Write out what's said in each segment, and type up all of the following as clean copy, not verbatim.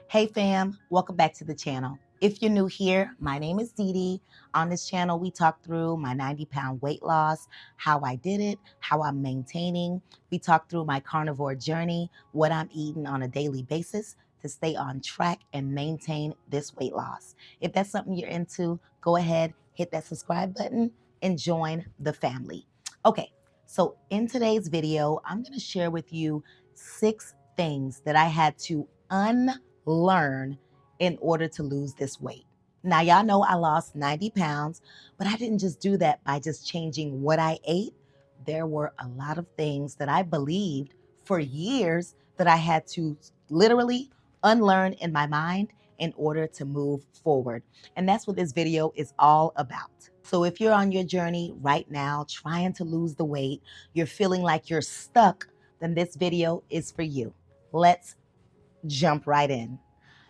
Hey fam, welcome back to the channel. If you're new here, my name is DeeDee. On this channel, we talk through my 90-pound weight loss, how I did it, how I'm maintaining. We talk through my carnivore journey, what I'm eating on a daily basis to stay on track and maintain this weight loss. If that's something you're into, go ahead, hit that subscribe button and join the family. Okay, so in today's video, I'm going to share with you 6 things that I had to unlearn in order to lose this weight. Now, y'all know I lost 90 pounds, but I didn't just do that by just changing what I ate. There were a lot of things that I believed for years that I had to literally unlearn in my mind in order to move forward. And that's what this video is all about. So if you're on your journey right now, trying to lose the weight, you're feeling like you're stuck, then this video is for you. Let's jump right in.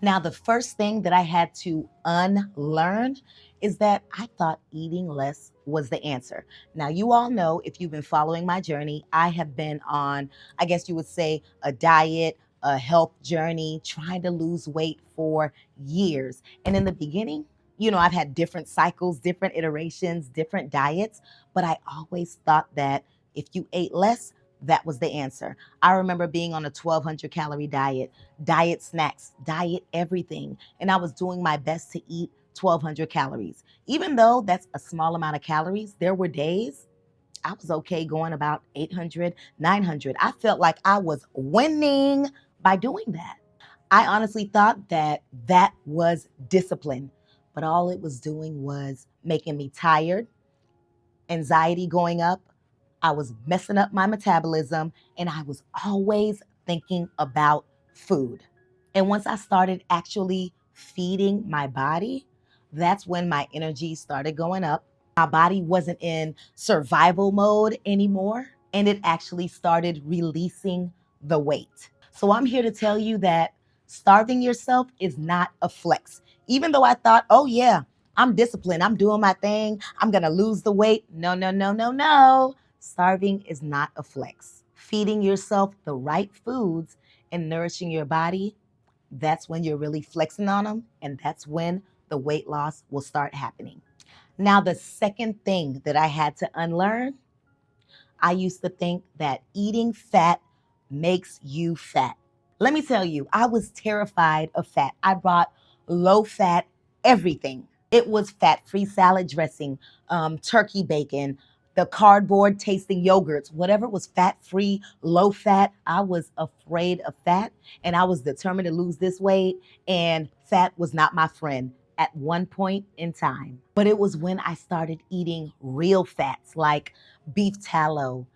Now, the first thing that I had to unlearn is that I thought eating less was the answer. Now, you all know, if you've been following my journey, I have been on, I guess you would say, a diet, a health journey, trying to lose weight for years. And in the beginning, I've had different cycles, different iterations, different diets, but I always thought that if you ate less, that was the answer. I remember being on a 1,200 calorie diet snacks, diet everything. And I was doing my best to eat 1,200 calories. Even though that's a small amount of calories, there were days I was okay going about 800, 900. I felt like I was winning by doing that. I honestly thought that that was discipline, but all it was doing was making me tired, anxiety going up. I was messing up my metabolism, and I was always thinking about food. And once I started actually feeding my body, that's when my energy started going up. My body wasn't in survival mode anymore, and it actually started releasing the weight. So I'm here to tell you that starving yourself is not a flex. Even though I thought, oh yeah, I'm disciplined, I'm doing my thing, I'm gonna lose the weight. No, no, no, no, no. Starving is not a flex. Feeding yourself the right foods and nourishing your body, that's when you're really flexing on them, and that's when the weight loss will start happening. Now, the second thing that I had to unlearn, I used to think that eating fat makes you fat. Let me tell you, I was terrified of fat. I brought low fat everything. It was fat-free salad dressing, turkey bacon, the cardboard tasting yogurts, whatever was fat-free, low fat. I was afraid of fat, and I was determined to lose this weight, and fat was not my friend at one point in time. But it was when I started eating real fats like beef tallow,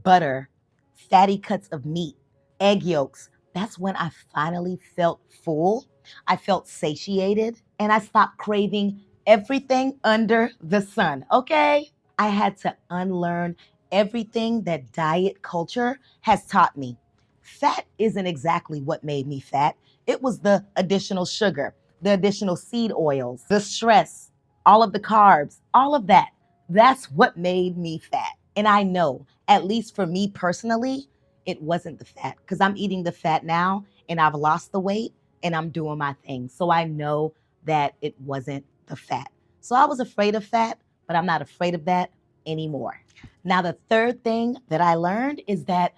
butter, fatty cuts of meat, egg yolks. That's when I finally felt full. I felt satiated, and I stopped craving everything under the sun, okay? I had to unlearn everything that diet culture has taught me. Fat isn't exactly what made me fat. It was the additional sugar, the additional seed oils, the stress, all of the carbs, all of that. That's what made me fat. And I know, at least for me personally, it wasn't the fat, because I'm eating the fat now and I've lost the weight and I'm doing my thing. So I know that it wasn't the fat. So I was afraid of fat, but I'm not afraid of that anymore. Now, the third thing that I learned is that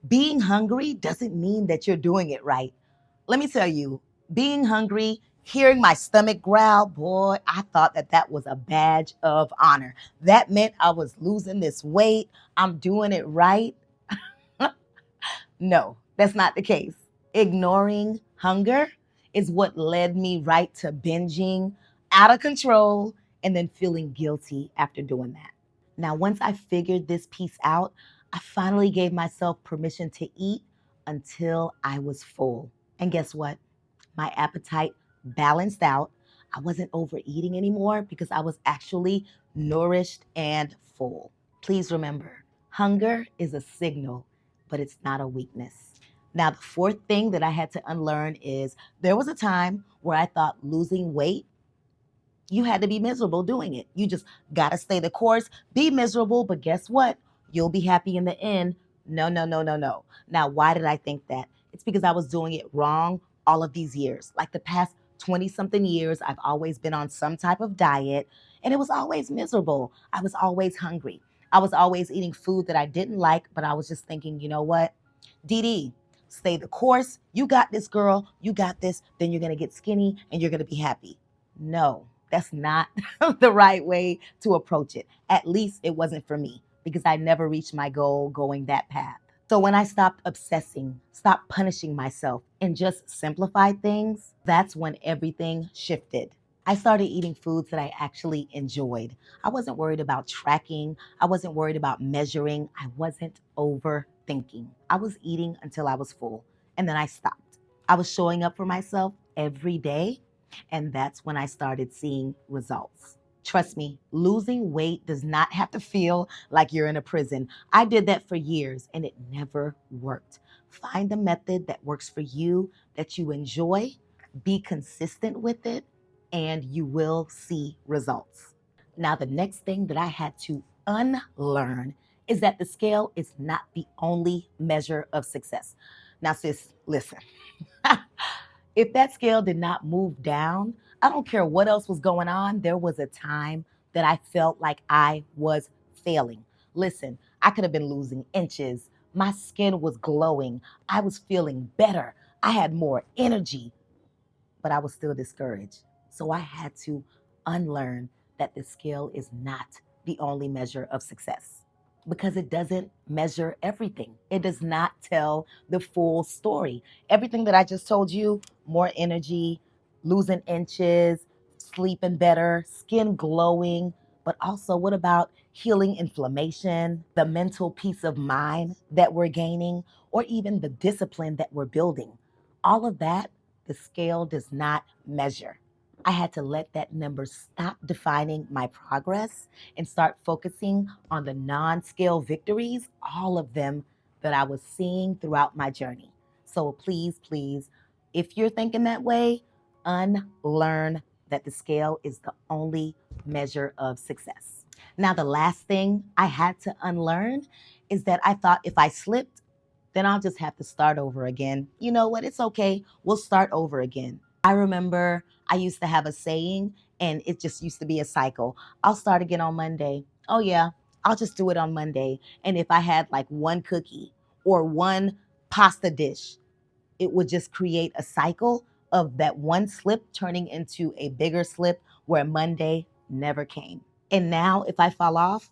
being hungry doesn't mean that you're doing it right. Let me tell you, being hungry, hearing my stomach growl, boy, I thought that that was a badge of honor. That meant I was losing this weight. I'm doing it right. No, that's not the case. Ignoring hunger is what led me right to binging, out of control, and then feeling guilty after doing that. Now, once I figured this piece out, I finally gave myself permission to eat until I was full. And guess what? My appetite balanced out. I wasn't overeating anymore because I was actually nourished and full. Please remember, hunger is a signal, but it's not a weakness. Now, the fourth thing that I had to unlearn is there was a time where I thought losing weight, you had to be miserable doing it. You just got to stay the course, be miserable, but guess what? You'll be happy in the end. No, no, no, no, no. Now, why did I think that? It's because I was doing it wrong all of these years. Like the past 20 something years, I've always been on some type of diet, and it was always miserable. I was always hungry. I was always eating food that I didn't like, but I was just thinking, you know what? DeeDee, stay the course. You got this, girl. You got this. Then you're going to get skinny and you're going to be happy. No, that's not the right way to approach it. At least it wasn't for me because I never reached my goal going that path. So when I stopped obsessing, stopped punishing myself, and just simplified things, that's when everything shifted. I started eating foods that I actually enjoyed. I wasn't worried about tracking. I wasn't worried about measuring. I wasn't overthinking. I was eating until I was full, and then I stopped. I was showing up for myself every day, and that's when I started seeing results. Trust me, losing weight does not have to feel like you're in a prison. I did that for years and it never worked. Find a method that works for you, that you enjoy, be consistent with it, and you will see results. Now, the next thing that I had to unlearn is that the scale is not the only measure of success. Now, sis, listen. If that scale did not move down, I don't care what else was going on, there was a time that I felt like I was failing. Listen, I could have been losing inches. My skin was glowing. I was feeling better. I had more energy, but I was still discouraged. So I had to unlearn that the scale is not the only measure of success because it doesn't measure everything. It does not tell the full story. Everything that I just told you, more energy, losing inches, sleeping better, skin glowing, but also what about healing inflammation, the mental peace of mind that we're gaining, or even the discipline that we're building? All of that, the scale does not measure. I had to let that number stop defining my progress and start focusing on the non scale victories, all of them that I was seeing throughout my journey. So please, please, if you're thinking that way, unlearn that the scale is the only measure of success. Now, the last thing I had to unlearn is that I thought if I slipped, then I'll just have to start over again. You know what? It's okay. We'll start over again. I remember I used to have a saying, and it just used to be a cycle. I'll start again on Monday. Oh, yeah, I'll just do it on Monday. And if I had like one cookie or one pasta dish, it would just create a cycle of that one slip turning into a bigger slip where Monday never came. And now, if I fall off,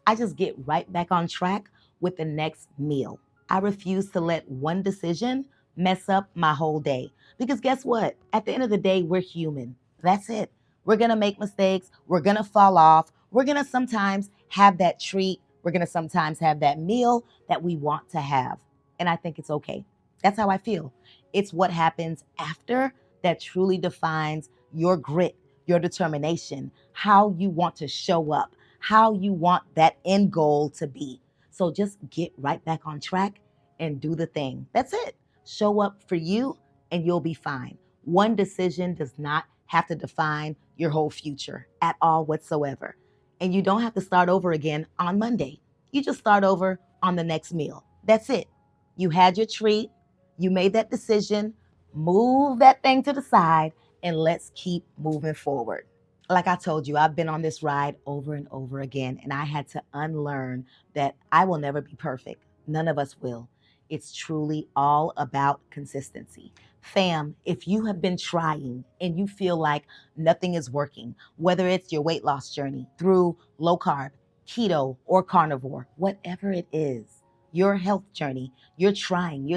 I just get right back on track with the next meal. I refuse to let one decision mess up my whole day. Because guess what? At the end of the day, we're human. That's it. We're going to make mistakes. We're going to fall off. We're going to sometimes have that treat. We're going to sometimes have that meal that we want to have. And I think it's okay. That's how I feel. It's what happens after that truly defines your grit, your determination, how you want to show up, how you want that end goal to be. So just get right back on track and do the thing. That's it. Show up for you and you'll be fine. One decision does not have to define your whole future at all whatsoever. And you don't have to start over again on Monday. You just start over on the next meal. That's it. You had your treat. You made that decision. Move that thing to the side and let's keep moving forward. Like I told you, I've been on this ride over and over again, and I had to unlearn that I will never be perfect. None of us will. It's truly all about consistency. Fam, if you have been trying and you feel like nothing is working, whether it's your weight loss journey through low carb, keto, or carnivore, whatever it is, your health journey, you're trying,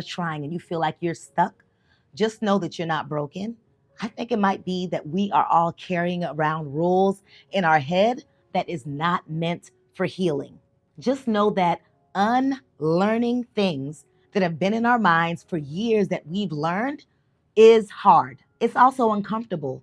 and you feel like you're stuck, just know that you're not broken. I think it might be that we are all carrying around rules in our head that is not meant for healing. Just know that unlearning things that have been in our minds for years that we've learned is hard. It's also uncomfortable,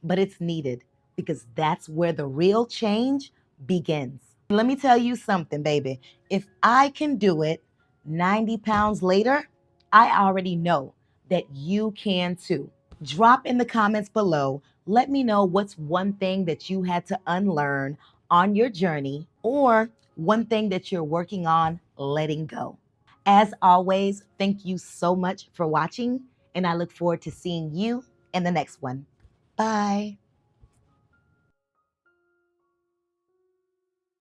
but it's needed because that's where the real change begins. Let me tell you something, baby. If I can do it 90 pounds later, I already know that you can too. Drop in the comments below. Let me know what's one thing that you had to unlearn on your journey or one thing that you're working on letting go. As always, thank you so much for watching, And I look forward to seeing you in the next one. Bye.